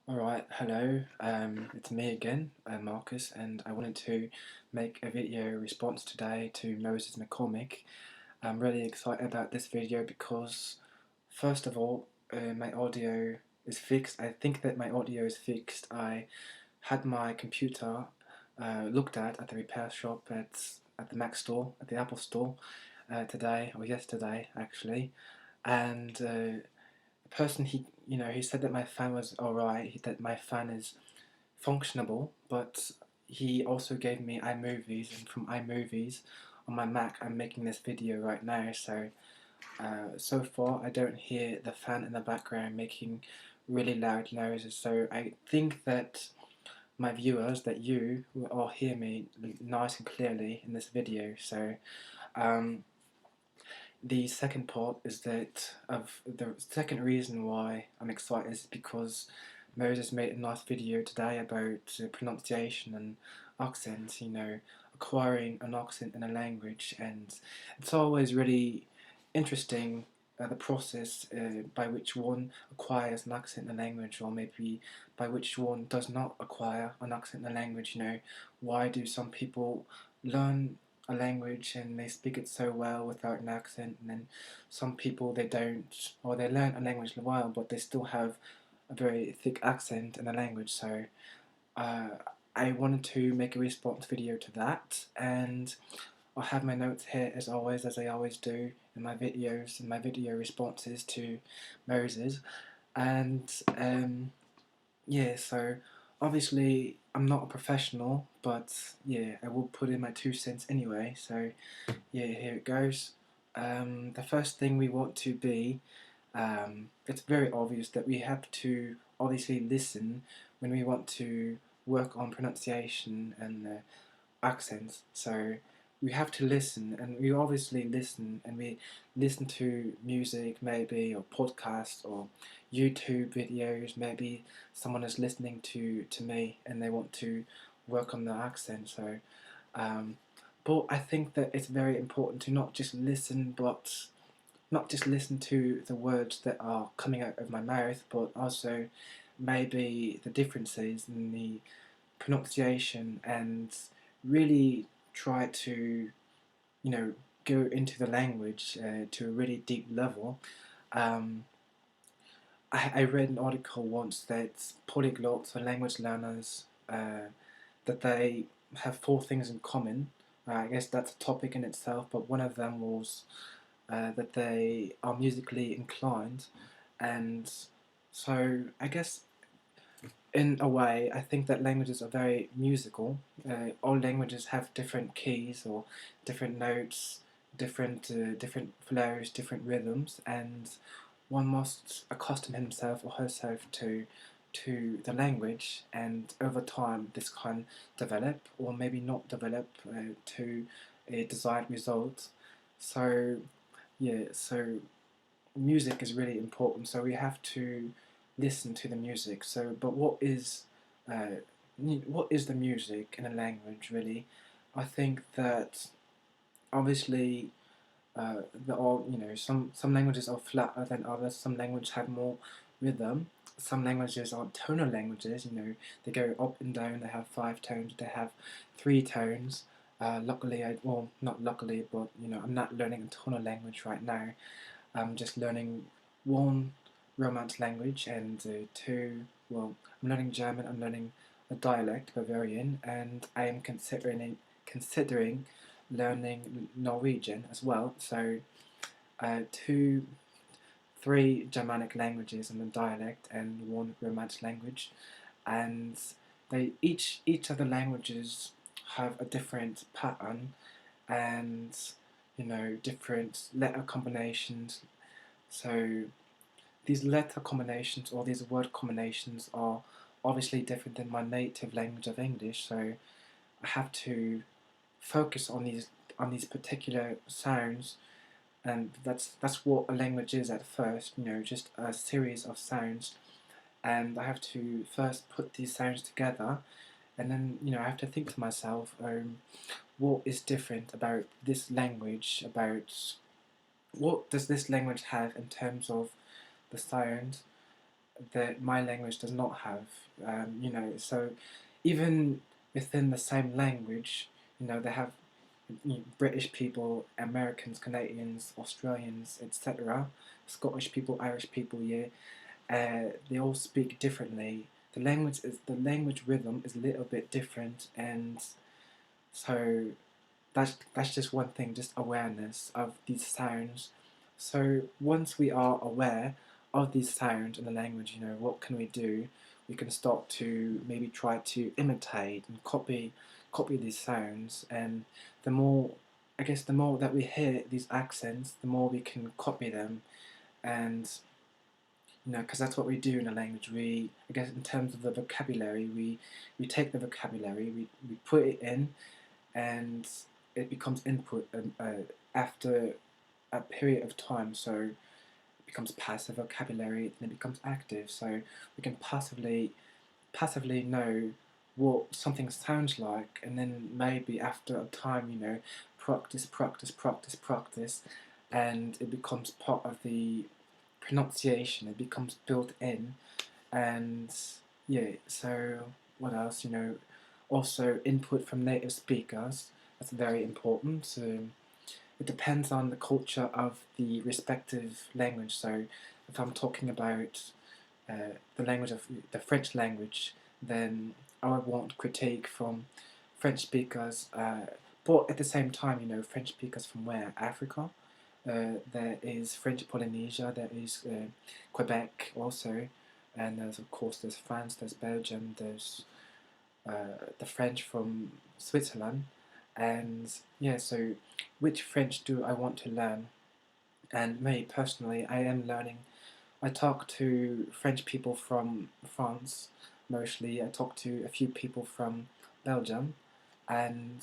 Alright, hello, it's me again, Marcus, and I wanted to make a video response today to Moses McCormick. I'm really excited about this video because, first of all, my audio is fixed. I think that my audio is fixed. I had my computer looked at the repair shop at the Mac store, at the Apple store, today, or yesterday actually, and the person he said that my fan was alright, that my fan is functionable, but he also gave me iMovies, and from iMovies on my Mac I'm making this video right now, so so far I don't hear the fan in the background making really loud noises, so I think that my viewers, that you will all hear me nice and clearly in this video. So um, the second part is that of the second reason why I'm excited is because Moses made a nice video today about pronunciation and accents, acquiring an accent in a language, and it's always really interesting, the process by which one acquires an accent in a language, or maybe by which one does not acquire an accent in a language. Why do some people learn a language and they speak it so well without an accent, and then some people they don't, or they learn a language in a while but they still have a very thick accent in the language. So uh, I wanted to make a response video to that, and I'll have my notes here as always, as I always do in my videos and my video responses to Moses. And yeah, so obviously I'm not a professional, but yeah, I will put in my 2 cents anyway. So yeah, here it goes. The first thing we want to be, it's very obvious that we have to obviously listen when we want to work on pronunciation and accents. So we have to listen, and we obviously listen, and we listen to music maybe, or podcasts, or YouTube videos. Maybe someone is listening to me and they want to work on their accent. So um, but I think that it's very important to not just listen, but not just listen to the words that are coming out of my mouth, but also maybe the differences in the pronunciation, and really try to, you know, go into the language to a really deep level. Um, I read an article once that polyglots or language learners, that they have four things in common. I guess that's a topic in itself, but one of them was that they are musically inclined, and so I guess in a way, I think that languages are very musical. All languages have different keys or different notes, different flows, different rhythms, and one must accustom himself or herself to the language, and over time this can develop or maybe not develop to a desired result. So yeah, so music is really important. So we have to listen to the music. So, but uh, what is the music in a language really? I think that obviously there are, some languages are flatter than others. Some languages have more rhythm. Some languages are tonal languages. They go up and down. They have 5 tones. They have 3 tones. Luckily, well, not luckily, but I'm not learning a tonal language right now. I'm just learning one Romance language, and two, well, I'm learning German. I'm learning a dialect, Bavarian, and I am considering learning Norwegian as well. So two, three Germanic languages and a dialect, and one Romance language, and they each of the languages have a different pattern, and different letter combinations. So these letter combinations, or these word combinations, are obviously different than my native language of English. So I have to focus on these particular sounds, and that's what a language is at first. Just a series of sounds, and I have to first put these sounds together, and then I have to think to myself, what is different about this language, about what does this language have in terms of the sound, that my language does not have. So even within the same language, they have British people, Americans, Canadians, Australians, etc. Scottish people, Irish people, yeah. They all speak differently. The language rhythm is a little bit different, and so that's just one thing, just awareness of these sounds. So once we are aware of these sounds in the language, what can we do? We can start to maybe try to imitate and copy these sounds, and the more the more that we hear these accents, the more we can copy them, and because that's what we do in a language. I guess, in terms of the vocabulary, we take the vocabulary, we put it in, and it becomes input after a period of time. So it becomes passive vocabulary, and it becomes active. So we can passively know what something sounds like, and then maybe after a time, practice, and it becomes part of the pronunciation. It becomes built in, and yeah. So what else? Also input from native speakers. That's very important. So it depends on the culture of the respective language. So if I'm talking about the language of the French language, then I would want critique from French speakers. But at the same time, French speakers from where? Africa. There is French Polynesia. There is Quebec also, and there's France. There's Belgium. There's the French from Switzerland, and yeah. So which French do I want to learn? And me personally, I am learning. I talk to French people from France mostly. I talk to a few people from Belgium, and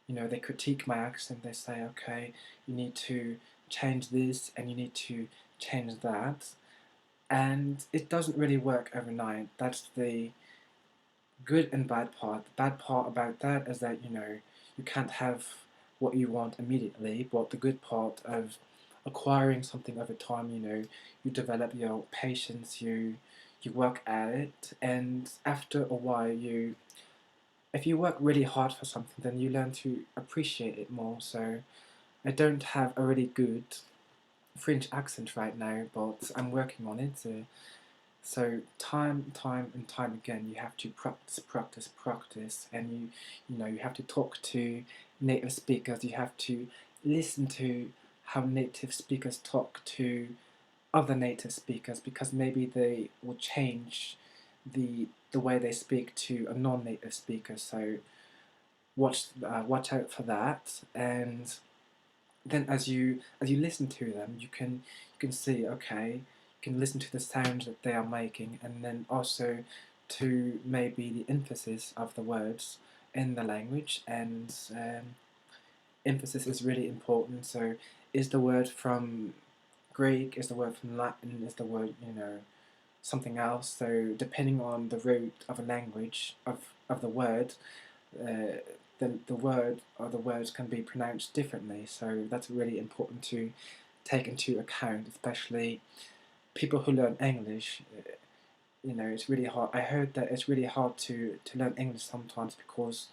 they critique my accent. They say, okay, you need to change this and you need to change that, and it doesn't really work overnight. That's the good and bad part. The bad part about that is that you can't have what you want immediately, but the good part of acquiring something over time, you develop your patience, you work at it, and after a while, if you work really hard for something, then you learn to appreciate it more. So I don't have a really good French accent right now, but I'm working on it. So time and time again, you have to practice, and you have to talk to native speakers. You have to listen to how native speakers talk to other native speakers, because maybe they will change the way they speak to a non-native speaker. So watch out for that, and then as you listen to them, you can see, okay, you can listen to the sounds that they are making, and then also to maybe the emphasis of the words in the language, and emphasis is really important. So is the word from Greek, is the word from Latin, is the word something else? So depending on the root of a language of the word, uh, the word or the words can be pronounced differently. So that's really important to take into account, especially people who learn English. It's really hard. I heard that it's really hard to learn English sometimes, because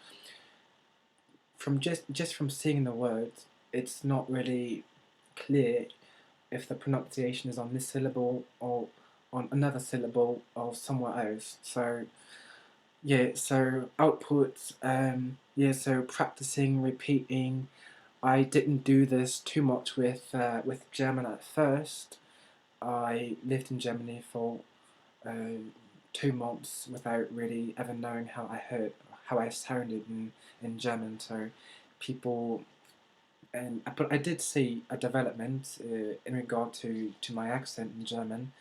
from just from seeing the words, it's not really clear if the pronunciation is on this syllable or on another syllable or somewhere else. So yeah, so outputs, yeah, so practicing, repeating. I didn't do this too much with German at first. I lived in Germany for 2 months without really ever knowing how I sounded in German. So people, but I did see a development in regard to my accent in German.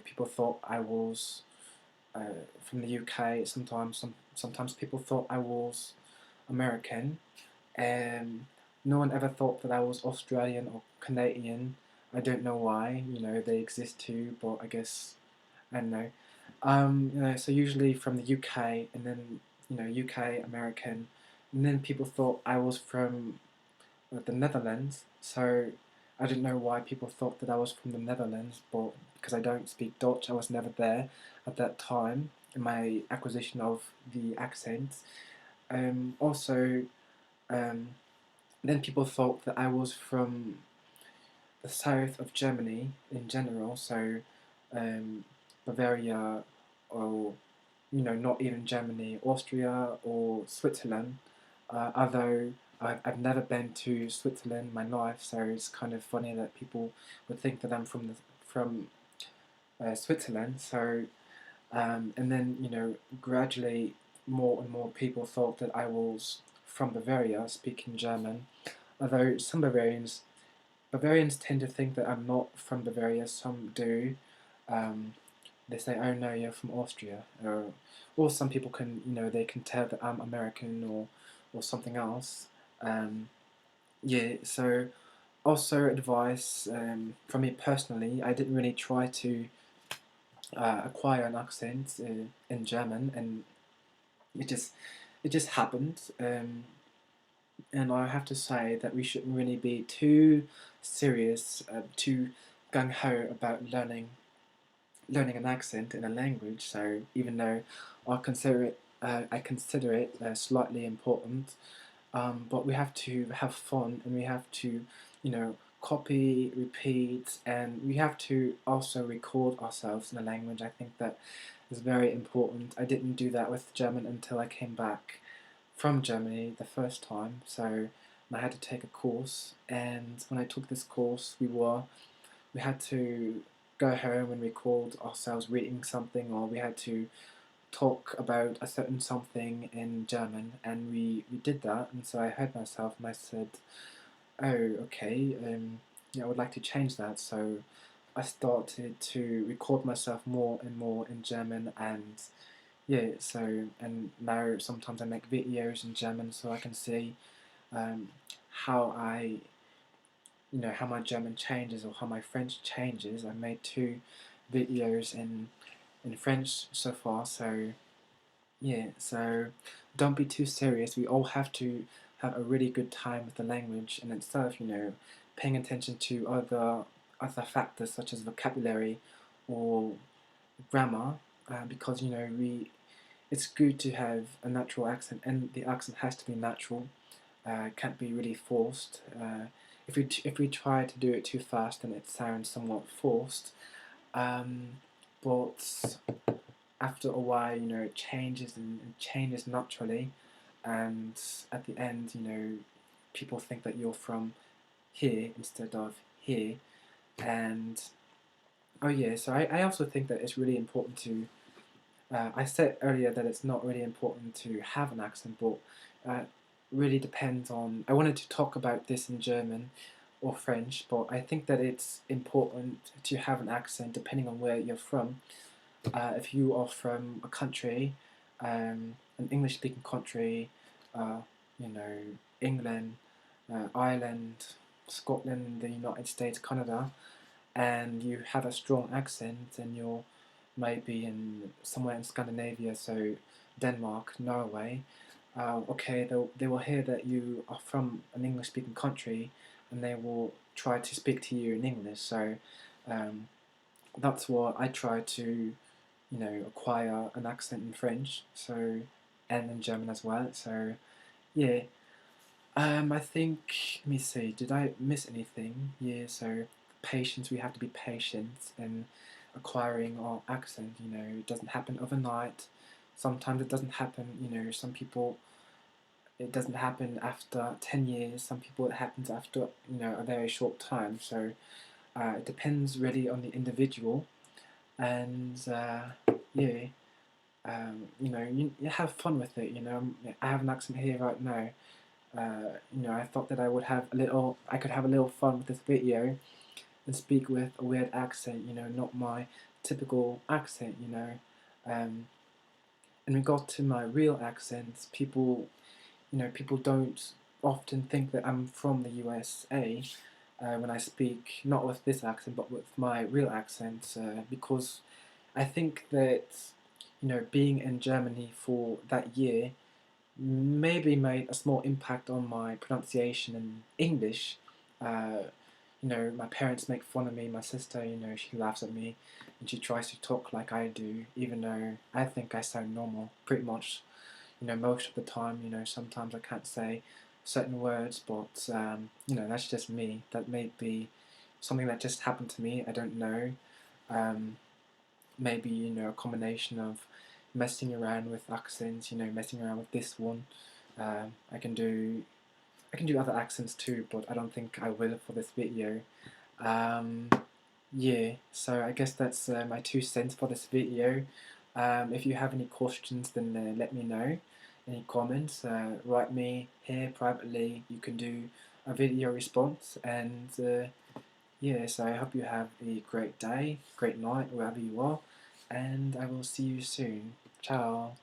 People thought I was from the UK. Sometimes people thought I was American, and no one ever thought that I was Australian or Canadian. I don't know why. They exist too, but I guess I don't know. So usually from the UK, and then UK American, and then people thought I was from the Netherlands. So I don't know why people thought that I was from the Netherlands, but because I don't speak Dutch. I was never there at that time in my acquisition of the accent. Also, um, then people thought that I was from the south of Germany in general, so um, Bavaria, or not even Germany, Austria or Switzerland. Although I've never been to Switzerland in my life, so it's kind of funny that people would think that I'm from Switzerland. So and then gradually more and more people thought that I was from Bavaria, speaking German. Although some Bavarians tend to think that I'm not from Bavaria. Some do. Um, they say, "Oh no, you're from Austria," or some people can, they can tell that I'm American or something else. Um, yeah. So also advice from me personally, I didn't really try to acquire an accent in German, and it just it just happened. And I have to say that we shouldn't really be too serious, too gung ho about learning an accent in a language. So even though I consider it slightly important, but we have to have fun, and we have to, copy, repeat, and we have to also record ourselves in a language. I think that is very important. I didn't do that with German until I came back from Germany the first time, so I had to take a course. And when I took this course, we had to go home and record ourselves reading something, or we had to talk about a certain something in German, and we did that. And so I heard myself and I said, "Oh, okay, yeah, I would like to change that." So I started to record myself more and more in German, and yeah, so and now sometimes I make videos in German so I can see um, how how my German changes or how my French changes. I made 2 videos in French so far, so yeah, so don't be too serious. We all have to have a really good time with the language, and instead of paying attention to other factors such as vocabulary or grammar, because we it's good to have a natural accent, and the accent has to be natural. Can't be really forced. If we try to do it too fast, then it sounds somewhat forced. Um, but after a while, it changes and changes naturally, and at the end, people think that you're from here instead of here. And oh yeah, so I also think that it's really important to. I said earlier that it's not really important to have an accent, but really depends on. I wanted to talk about this in German or French, but I think that it's important to have an accent depending on where you're from. If you are from a country, an English-speaking country, uh, England, Ireland, Scotland, the United States, Canada, and you have a strong accent, and you're maybe in somewhere in Scandinavia, so Denmark, Norway. Okay, they will hear that you are from an English-speaking country, and they will try to speak to you in English. So um, that's what I try to acquire an accent in French, so and in German as well. So yeah, I think, let me see, did I miss anything? Yeah, so patience. We have to be patient in acquiring our accent. It doesn't happen overnight. Sometimes it doesn't happen. Some people it doesn't happen after 10 years. Some people it happens after a very short time. So it depends really on the individual, and yeah, you have fun with it. I have an accent here right now. I thought that I could have a little fun with this video and speak with a weird accent. Not my typical accent. Um, in regard to my real accents, people don't often think that I'm from the USA when I speak, not with this accent, but with my real accent, because I think that being in Germany for that year maybe made a small impact on my pronunciation in English. Uh, my parents make fun of me. My sister, she laughs at me, and she tries to talk like I do, even though I think I sound normal, pretty much. Most of the time. Sometimes I can't say certain words, but that's just me. That may be something that just happened to me. I don't know. Um, Maybe a combination of messing around with accents. Messing around with this one. I can do other accents too, but I don't think I will for this video. Um, yeah, so I guess that's my 2 cents for this video. If you have any questions, then let me know. Any comments, write me here privately. You can do a video response, and yeah, so I hope you have a great day, great night, wherever you are, and I will see you soon. Ciao.